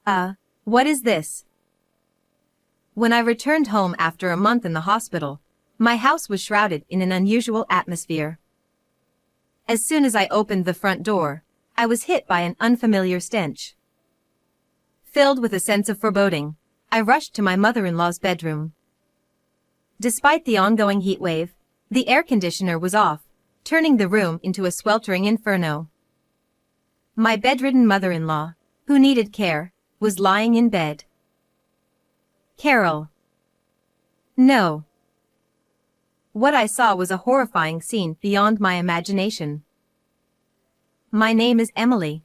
What is this? When I returned home after a month in the hospital, my house was shrouded in an unusual atmosphere. As soon as I opened the front door, I was hit by an unfamiliar stench. Filled with a sense of foreboding, I rushed to my mother-in-law's bedroom. Despite the ongoing heat wave, the air conditioner was off, turning the room into a sweltering inferno. My bedridden mother-in-law, who needed care, was lying in bed. Carol. No. What I saw was a horrifying scene beyond my imagination. My name is Emily.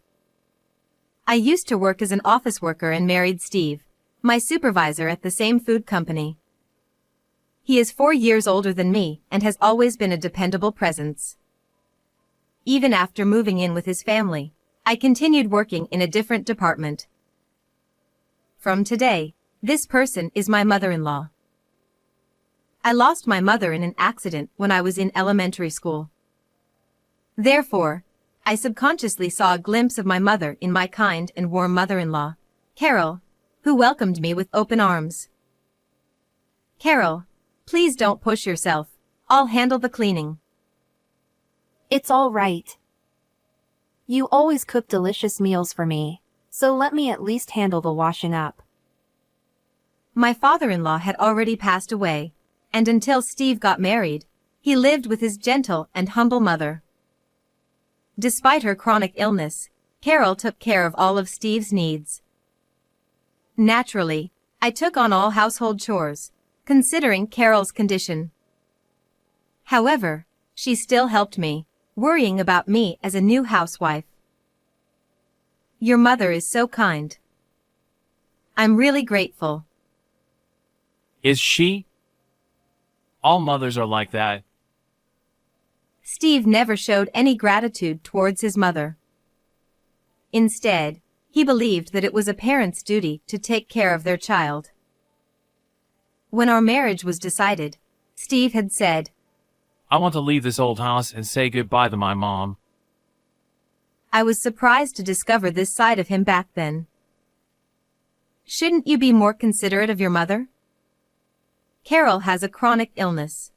I used to work as an office worker and married Steve, my supervisor at the same food company. He is 4 years older than me and has always been a dependable presence. Even after moving in with his family, I continued working in a different department. From today, this person is my mother-in-law. I lost my mother in an accident when I was in elementary school. Therefore, I subconsciously saw a glimpse of my mother in my kind and warm mother-in-law, Carol, who welcomed me with open arms. Carol, please don't push yourself. I'll handle the cleaning. It's all right. You always cook delicious meals for me, so let me at least handle the washing up. My father-in-law had already passed away, and until Steve got married, he lived with his gentle and humble mother. Despite her chronic illness, Carol took care of all of Steve's needs. Naturally, I took on all household chores, considering Carol's condition. However, she still helped me, worrying about me as a new housewife. Your mother is so kind. I'm really grateful. Is she? All mothers are like that. Steve never showed any gratitude towards his mother. Instead, he believed that it was a parent's duty to take care of their child. When our marriage was decided, Steve had said, I want to leave this old house and say goodbye to my mom. I was surprised to discover this side of him back then. Shouldn't you be more considerate of your mother? Carol has a chronic illness.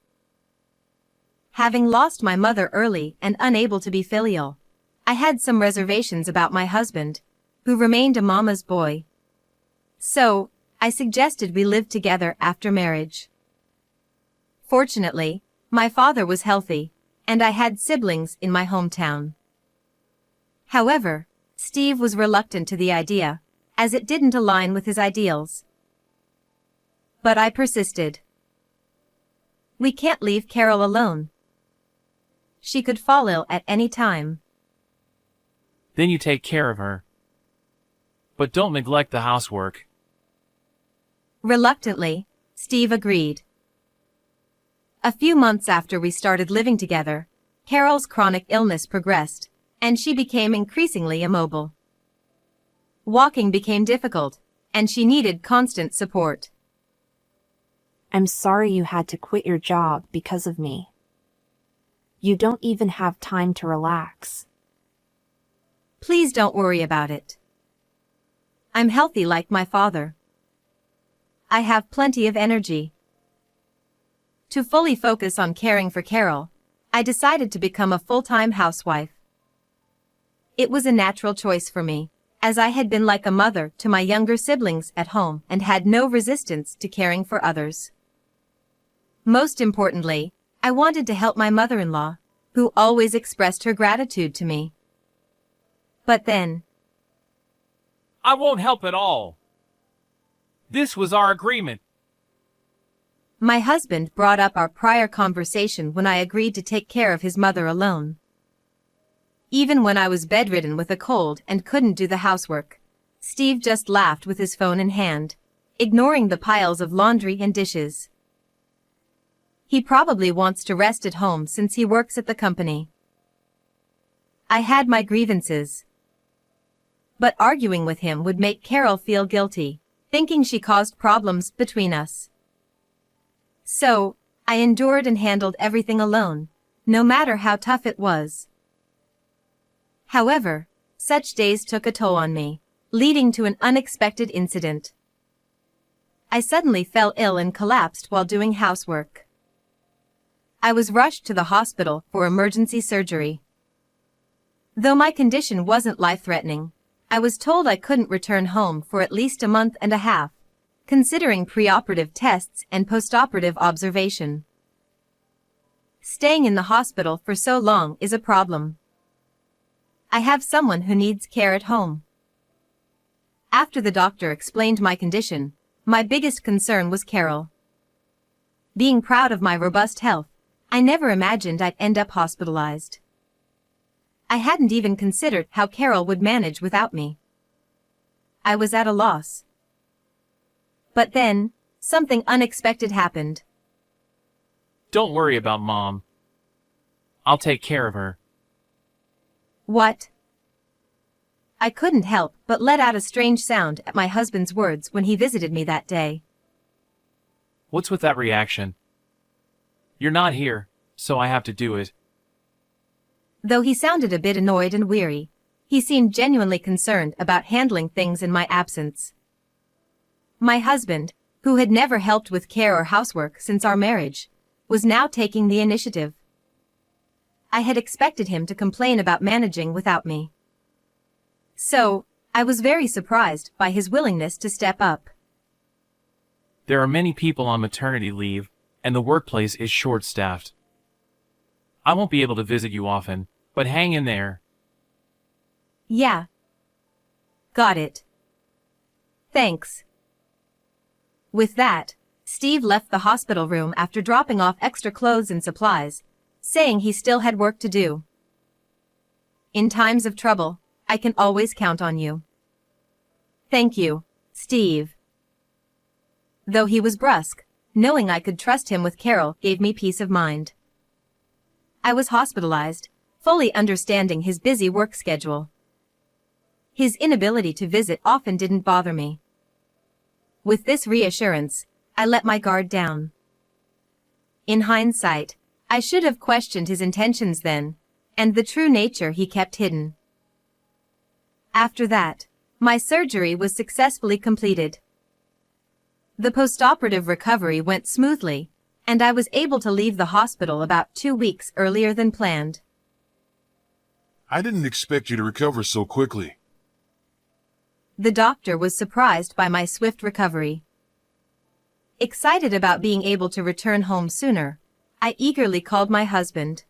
Having lost my mother early and unable to be filial, I had some reservations about my husband, who remained a mama's boy. So, I suggested we live together after marriage. Fortunately, my father was healthy, and I had siblings in my hometown. However, Steve was reluctant to the idea, as it didn't align with his ideals. But I persisted. We can't leave Carol alone. She could fall ill at any time. Then you take care of her. But don't neglect the housework. Reluctantly, Steve agreed. A few months after we started living together, Carol's chronic illness progressed, and she became increasingly immobile. Walking became difficult, and she needed constant support. I'm sorry you had to quit your job because of me. You don't even have time to relax. Please don't worry about it. I'm healthy like my father. I have plenty of energy. To fully focus on caring for Carol, I decided to become a full-time housewife. It was a natural choice for me, as I had been like a mother to my younger siblings at home and had no resistance to caring for others. Most importantly, I wanted to help my mother-in-law, who always expressed her gratitude to me. But then, I won't help at all. This was our agreement. My husband brought up our prior conversation when I agreed to take care of his mother alone. Even when I was bedridden with a cold and couldn't do the housework, Steve just laughed with his phone in hand, ignoring the piles of laundry and dishes. He probably wants to rest at home since he works at the company. I had my grievances. But arguing with him would make Carol feel guilty, thinking she caused problems between us. So, I endured and handled everything alone, no matter how tough it was. However, such days took a toll on me, leading to an unexpected incident. I suddenly fell ill and collapsed while doing housework. I was rushed to the hospital for emergency surgery. Though my condition wasn't life-threatening, I was told I couldn't return home for at least a month and a half, considering preoperative tests and postoperative observation. Staying in the hospital for so long is a problem. I have someone who needs care at home. After the doctor explained my condition, my biggest concern was Carol. Being proud of my robust health, I never imagined I'd end up hospitalized. I hadn't even considered how Carol would manage without me. I was at a loss. But then, something unexpected happened. Don't worry about Mom. I'll take care of her. What? I couldn't help but let out a strange sound at my husband's words when he visited me that day. What's with that reaction? You're not here, so I have to do it. Though he sounded a bit annoyed and weary, he seemed genuinely concerned about handling things in my absence. My husband, who had never helped with care or housework since our marriage, was now taking the initiative. I had expected him to complain about managing without me. So, I was very surprised by his willingness to step up. There are many people on maternity leave, and the workplace is short-staffed. I won't be able to visit you often, but hang in there. Yeah. Got it. Thanks. With that, Steve left the hospital room after dropping off extra clothes and supplies, saying he still had work to do. In times of trouble, I can always count on you. Thank you, Steve. Though he was brusque, knowing I could trust him with Carol gave me peace of mind. I was hospitalized, fully understanding his busy work schedule. His inability to visit often didn't bother me. With this reassurance, I let my guard down. In hindsight, I should have questioned his intentions then, and the true nature he kept hidden. After that, my surgery was successfully completed. The postoperative recovery went smoothly, and I was able to leave the hospital about 2 weeks earlier than planned. I didn't expect you to recover so quickly. The doctor was surprised by my swift recovery. Excited about being able to return home sooner, I eagerly called my husband.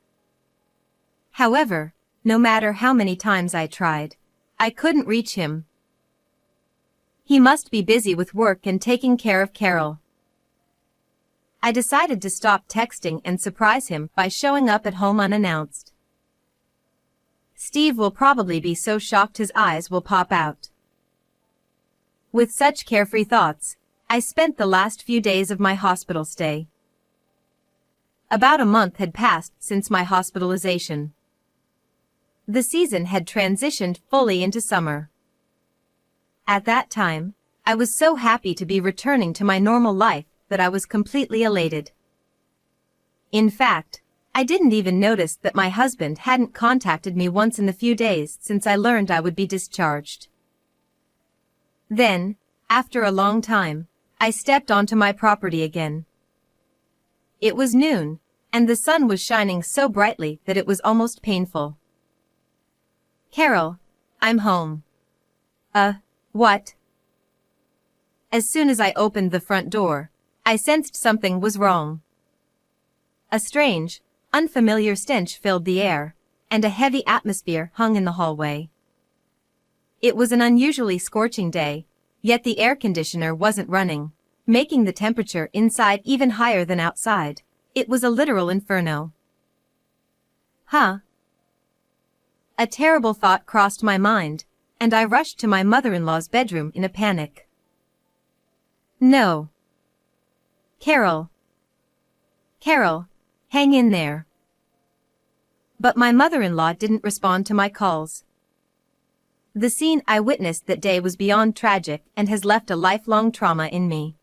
However, no matter how many times I tried, I couldn't reach him. He must be busy with work and taking care of Carol. I decided to stop texting and surprise him by showing up at home unannounced. Steve will probably be so shocked his eyes will pop out. With such carefree thoughts, I spent the last few days of my hospital stay. About a month had passed since my hospitalization. The season had transitioned fully into summer. At that time, I was so happy to be returning to my normal life that I was completely elated. In fact, I didn't even notice that my husband hadn't contacted me once in the few days since I learned I would be discharged. Then, after a long time, I stepped onto my property again. It was noon, and the sun was shining so brightly that it was almost painful. Carol, I'm home. What? As soon as I opened the front door, I sensed something was wrong. A strange, unfamiliar stench filled the air, and a heavy atmosphere hung in the hallway. It was an unusually scorching day, yet the air conditioner wasn't running, making the temperature inside even higher than outside. It was a literal inferno. Huh? A terrible thought crossed my mind, and I rushed to my mother-in-law's bedroom in a panic. No. Carol. Carol, hang in there. But my mother-in-law didn't respond to my calls. The scene I witnessed that day was beyond tragic and has left a lifelong trauma in me.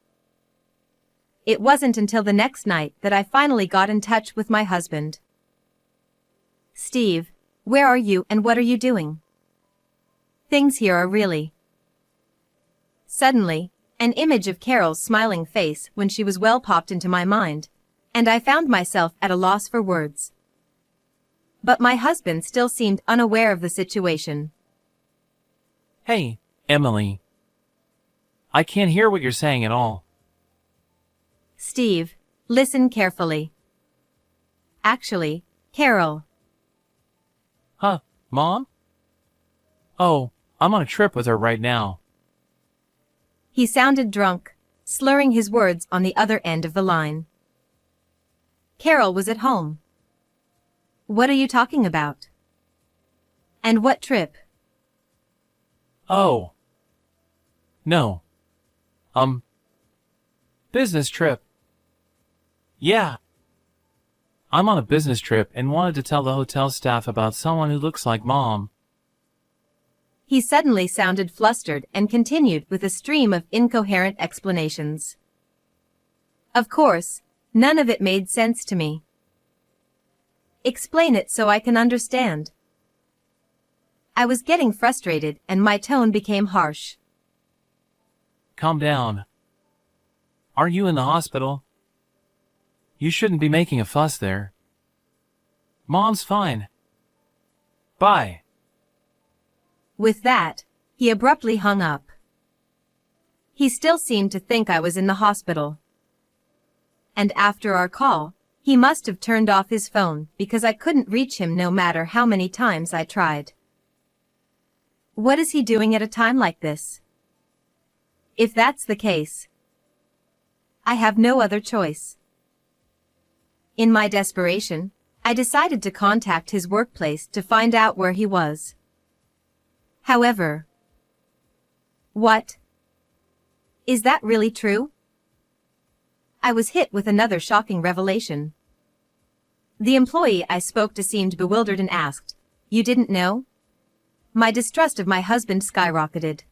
It wasn't until the next night that I finally got in touch with my husband. Steve, where are you and what are you doing? Things here are really Suddenly, an image of Carol's smiling face when she was well popped into my mind, and I found myself at a loss for words. But my husband still seemed unaware of the situation. Hey, Emily. I can't hear what you're saying at all. Steve, listen carefully. Actually, Carol. Huh, Mom? Oh, I'm on a trip with her right now. He sounded drunk, slurring his words on the other end of the line. Carol was at home. What are you talking about? And what trip? Oh. No. Business trip. Yeah. I'm on a business trip and wanted to tell the hotel staff about someone who looks like Mom. He suddenly sounded flustered and continued with a stream of incoherent explanations. Of course, none of it made sense to me. Explain it so I can understand. I was getting frustrated and my tone became harsh. Calm down. Aren't you in the hospital? You shouldn't be making a fuss there. Mom's fine. Bye. With that, he abruptly hung up. He still seemed to think I was in the hospital. And after our call, he must have turned off his phone because I couldn't reach him no matter how many times I tried. What is he doing at a time like this? If that's the case, I have no other choice. In my desperation, I decided to contact his workplace to find out where he was. However, what? Is that really true? I was hit with another shocking revelation. The employee I spoke to seemed bewildered and asked, "You didn't know?" My distrust of my husband skyrocketed.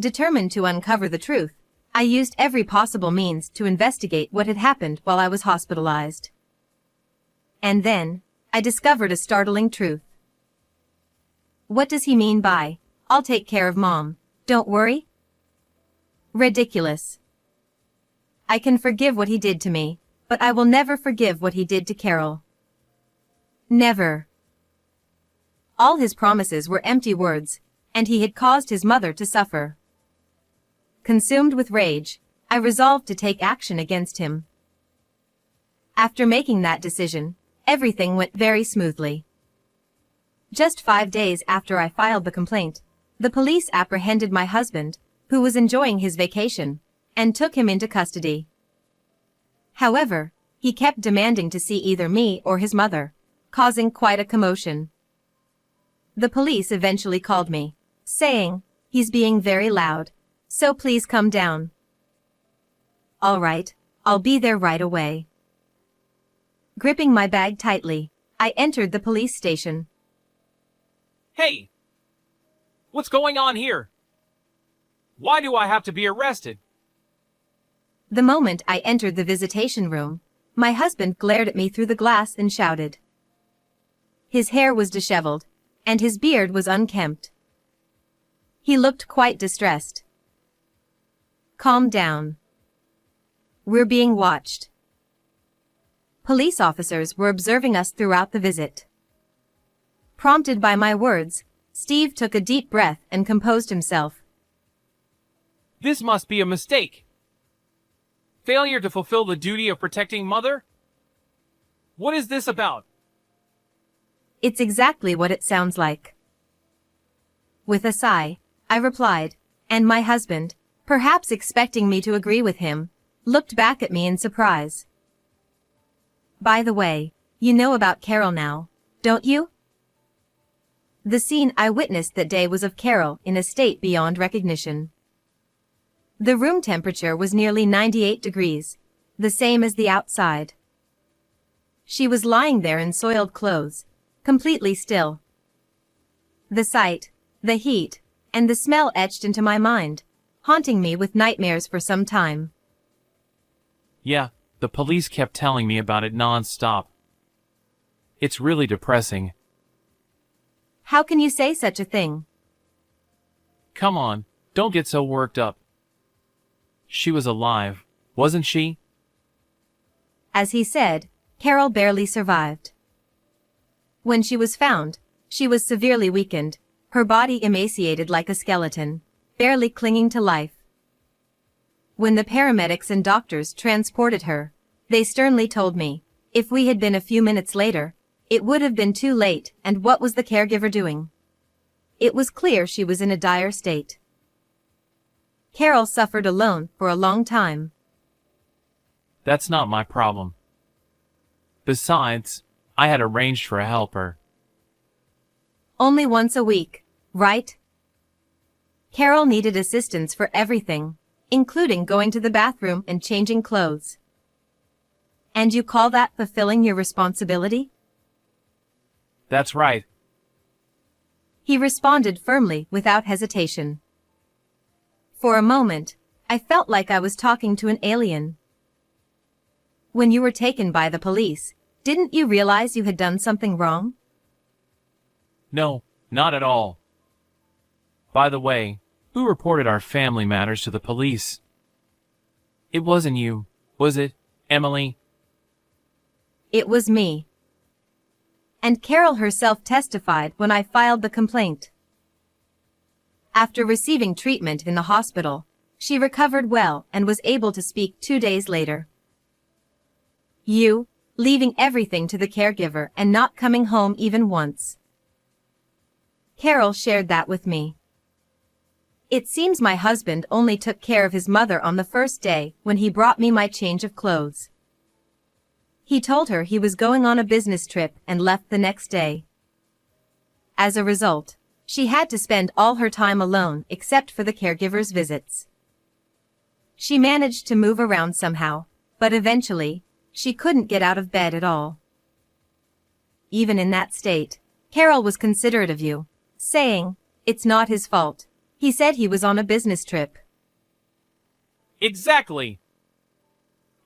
Determined to uncover the truth, I used every possible means to investigate what had happened while I was hospitalized. And then, I discovered a startling truth. What does he mean by, "I'll take care of Mom, don't worry"? Ridiculous. I can forgive what he did to me, but I will never forgive what he did to Carol. Never. All his promises were empty words, and he had caused his mother to suffer. Consumed with rage, I resolved to take action against him. After making that decision, everything went very smoothly. Just 5 days after I filed the complaint, the police apprehended my husband, who was enjoying his vacation, and took him into custody. However, he kept demanding to see either me or his mother, causing quite a commotion. The police eventually called me, saying, "He's being very loud, so please come down." All right, I'll be there right away. Gripping my bag tightly, I entered the police station. Hey! What's going on here? Why do I have to be arrested? The moment I entered the visitation room, my husband glared at me through the glass and shouted. His hair was disheveled, and his beard was unkempt. He looked quite distressed. "Calm down. We're being watched." Police officers were observing us throughout the visit. Prompted by my words, Steve took a deep breath and composed himself. This must be a mistake. Failure to fulfill the duty of protecting Mother? What is this about? It's exactly what it sounds like. With a sigh, I replied, and my husband, perhaps expecting me to agree with him, looked back at me in surprise. "By the way, you know about Carol now, don't you?" The scene I witnessed that day was of Carol in a state beyond recognition. The room temperature was nearly 98 degrees, the same as the outside. She was lying there in soiled clothes, completely still. The sight, the heat, and the smell etched into my mind, haunting me with nightmares for some time. Yeah, the police kept telling me about it non-stop. It's really depressing. How can you say such a thing? Come on, Don't get so worked up. She was alive, wasn't she? As he said, Carol barely survived. When she was found, she was severely weakened, her body emaciated like a skeleton, barely clinging to life. When the paramedics and doctors transported her, they sternly told me, if we had been a few minutes later, it would have been too late, and what was the caregiver doing? It was clear she was in a dire state. Carol suffered alone for a long time. That's not my problem. Besides, I had arranged for a helper. Only once a week, right? Carol needed assistance for everything, including going to the bathroom and changing clothes. And you call that fulfilling your responsibility? That's right. He responded firmly without hesitation. For a moment, I felt like I was talking to an alien. When you were taken by the police, didn't you realize you had done something wrong? No, not at all. By the way, who reported our family matters to the police? It wasn't you, was it, Emily? It was me. And Carol herself testified when I filed the complaint. After receiving treatment in the hospital, she recovered well and was able to speak 2 days later. You, leaving everything to the caregiver and not coming home even once. Carol shared that with me. It seems my husband only took care of his mother on the first day when he brought me my change of clothes. He told her he was going on a business trip and left the next day. As a result, she had to spend all her time alone except for the caregiver's visits. She managed to move around somehow, but eventually, she couldn't get out of bed at all. Even in that state, Carol was considerate of you, saying, "It's not his fault. He said he was on a business trip." Exactly.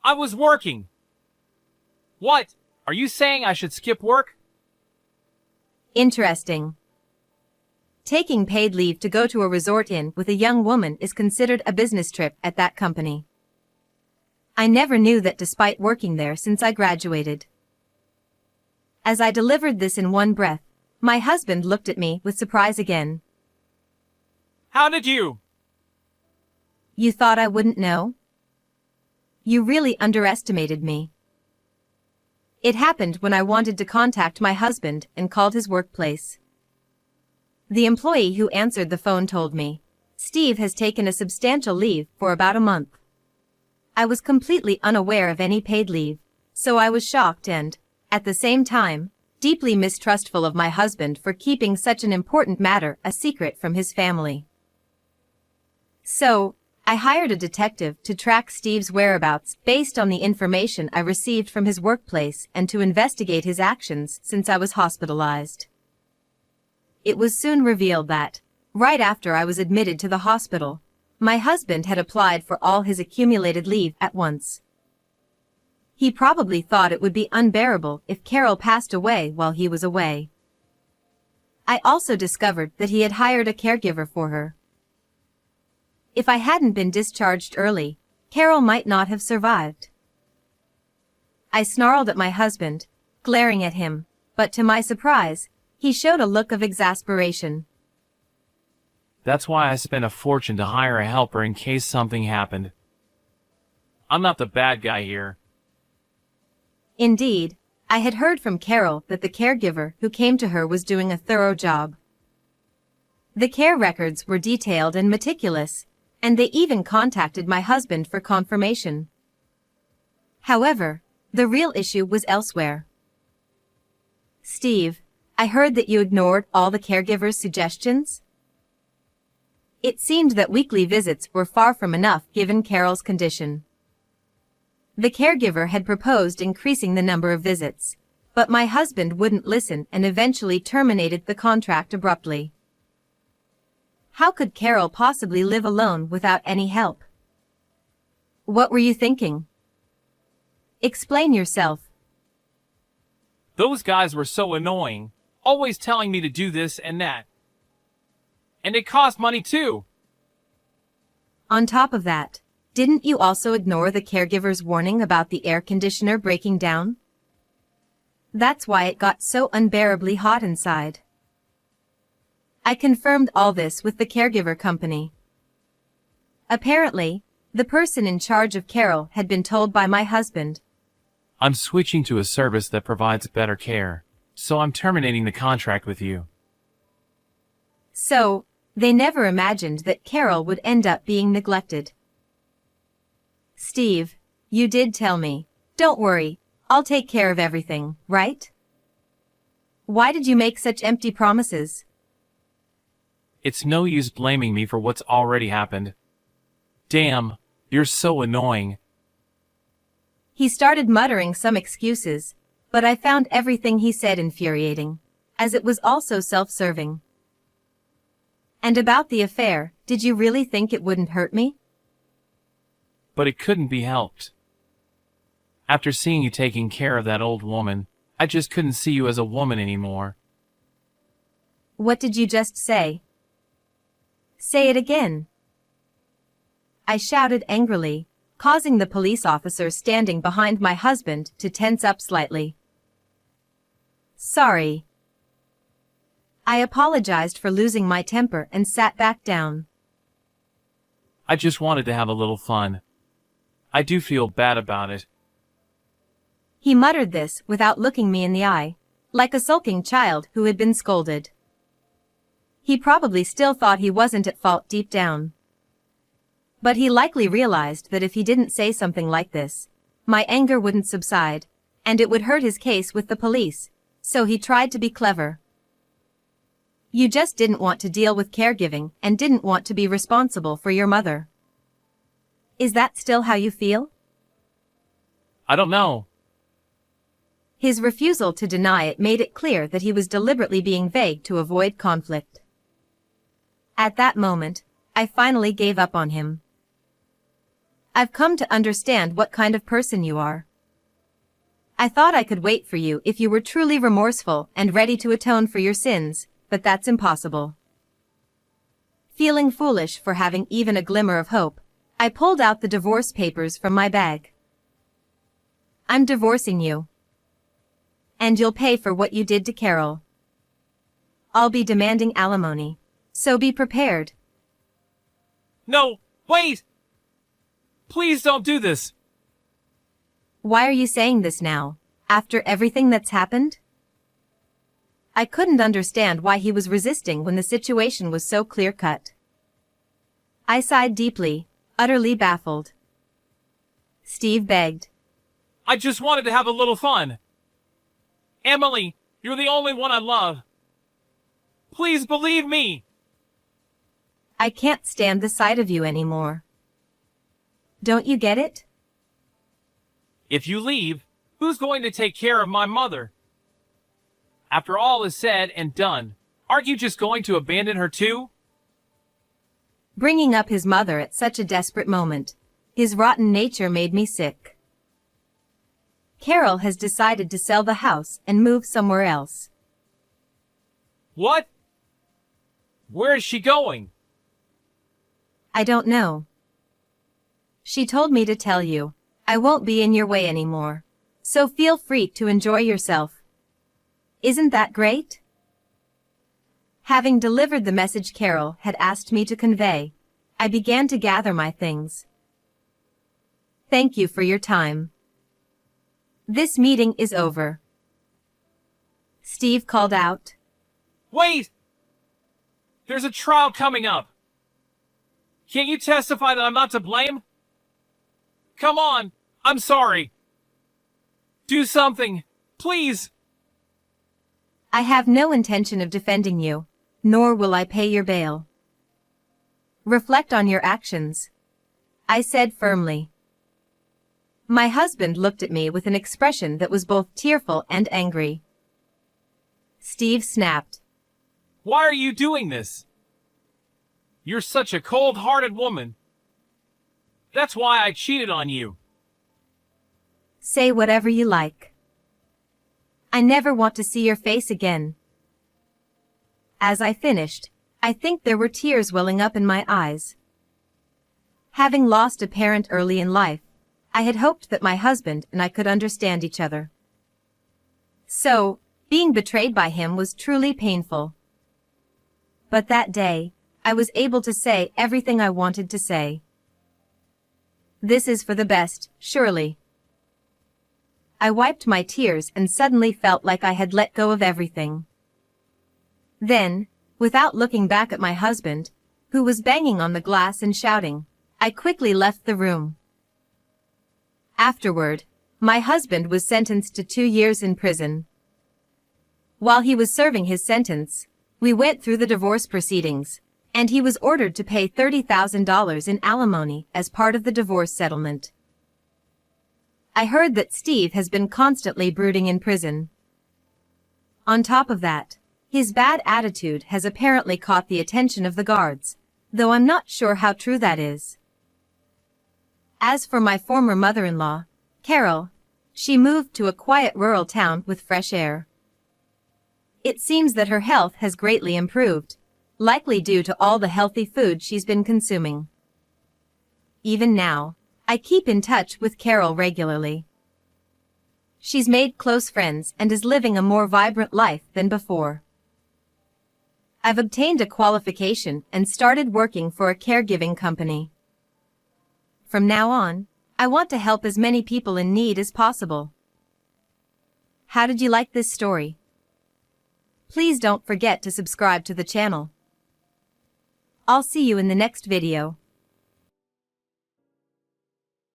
I was working. What? Are you saying I should skip work? Interesting. Taking paid leave to go to a resort inn with a young woman is considered a business trip at that company. I never knew that despite working there since I graduated. As I delivered this in one breath, my husband looked at me with surprise again. How did you? You thought I wouldn't know? You really underestimated me. It happened when I wanted to contact my husband and called his workplace. The employee who answered the phone told me, "Steve has taken a substantial leave for about a month." I was completely unaware of any paid leave, so I was shocked and, at the same time, deeply mistrustful of my husband for keeping such an important matter a secret from his family. So, I hired a detective to track Steve's whereabouts based on the information I received from his workplace and to investigate his actions since I was hospitalized. It was soon revealed that, right after I was admitted to the hospital, my husband had applied for all his accumulated leave at once. He probably thought it would be unbearable if Carol passed away while he was away. I also discovered that he had hired a caregiver for her. If I hadn't been discharged early, Carol might not have survived. I snarled at my husband, glaring at him, but to my surprise, he showed a look of exasperation. That's why I spent a fortune to hire a helper in case something happened. I'm not the bad guy here. Indeed, I had heard from Carol that the caregiver who came to her was doing a thorough job. The care records were detailed and meticulous, and they even contacted my husband for confirmation. However, the real issue was elsewhere. "Steve, I heard that you ignored all the caregiver's suggestions?" It seemed that weekly visits were far from enough given Carol's condition. The caregiver had proposed increasing the number of visits, but my husband wouldn't listen and eventually terminated the contract abruptly. How could Carol possibly live alone without any help? What were you thinking? Explain yourself. Those guys were so annoying, always telling me to do this and that. And it cost money too. On top of that, didn't you also ignore the caregiver's warning about the air conditioner breaking down? That's why it got so unbearably hot inside. I confirmed all this with the caregiver company. Apparently, the person in charge of Carol had been told by my husband. I'm switching to a service that provides better care, so I'm terminating the contract with you. So, they never imagined that Carol would end up being neglected. Steve, you did tell me. Don't worry, I'll take care of everything, right? Why did you make such empty promises? It's no use blaming me for what's already happened. Damn, you're so annoying. He started muttering some excuses, but I found everything he said infuriating, as it was also self-serving. And about the affair, did you really think it wouldn't hurt me? But it couldn't be helped. After seeing you taking care of that old woman, I just couldn't see you as a woman anymore. What did you just say? Say it again. I shouted angrily, causing the police officer standing behind my husband to tense up slightly. Sorry. I apologized for losing my temper and sat back down. I just wanted to have a little fun. I do feel bad about it. He muttered this without looking me in the eye, like a sulking child who had been scolded. He probably still thought he wasn't at fault deep down. But he likely realized that if he didn't say something like this, my anger wouldn't subside, and it would hurt his case with the police, so he tried to be clever. You just didn't want to deal with caregiving and didn't want to be responsible for your mother. Is that still how you feel? I don't know. His refusal to deny it made it clear that he was deliberately being vague to avoid conflict. At that moment, I finally gave up on him. I've come to understand what kind of person you are. I thought I could wait for you if you were truly remorseful and ready to atone for your sins, but that's impossible. Feeling foolish for having even a glimmer of hope, I pulled out the divorce papers from my bag. I'm divorcing you. And you'll pay for what you did to Carol. I'll be demanding alimony, so be prepared. No, wait! Please don't do this! Why are you saying this now, after everything that's happened? I couldn't understand why he was resisting when the situation was so clear-cut. I sighed deeply, utterly baffled. Steve begged. I just wanted to have a little fun. Emily, you're the only one I love. Please believe me. I can't stand the sight of you anymore. Don't you get it? If you leave, who's going to take care of my mother? After all is said and done, aren't you just going to abandon her too? Bringing up his mother at such a desperate moment, his rotten nature made me sick. Carol has decided to sell the house and move somewhere else. What? Where is she going? I don't know. She told me to tell you, I won't be in your way anymore, so feel free to enjoy yourself. Isn't that great? Having delivered the message Carol had asked me to convey, I began to gather my things. Thank you for your time. This meeting is over. Steve called out. Wait! There's a trial coming up. Can't you testify that I'm not to blame? Come on, I'm sorry. Do something, please. I have no intention of defending you, nor will I pay your bail. Reflect on your actions, I said firmly. My husband looked at me with an expression that was both tearful and angry. Steve snapped. Why are you doing this? You're such a cold-hearted woman. That's why I cheated on you. Say whatever you like. I never want to see your face again. As I finished, I think there were tears welling up in my eyes. Having lost a parent early in life, I had hoped that my husband and I could understand each other. So, being betrayed by him was truly painful. But that day, I was able to say everything I wanted to say. This is for the best, surely. I wiped my tears and suddenly felt like I had let go of everything. Then, without looking back at my husband, who was banging on the glass and shouting, I quickly left the room. Afterward, my husband was sentenced to 2 years in prison. While he was serving his sentence, we went through the divorce proceedings, and he was ordered to pay $30,000 in alimony as part of the divorce settlement. I heard that Steve has been constantly brooding in prison. On top of that, his bad attitude has apparently caught the attention of the guards, though I'm not sure how true that is. As for my former mother-in-law, Carol, she moved to a quiet rural town with fresh air. It seems that her health has greatly improved, likely due to all the healthy food she's been consuming. Even now, I keep in touch with Carol regularly. She's made close friends and is living a more vibrant life than before. I've obtained a qualification and started working for a caregiving company. From now on, I want to help as many people in need as possible. How did you like this story? Please don't forget to subscribe to the channel. I'll see you in the next video.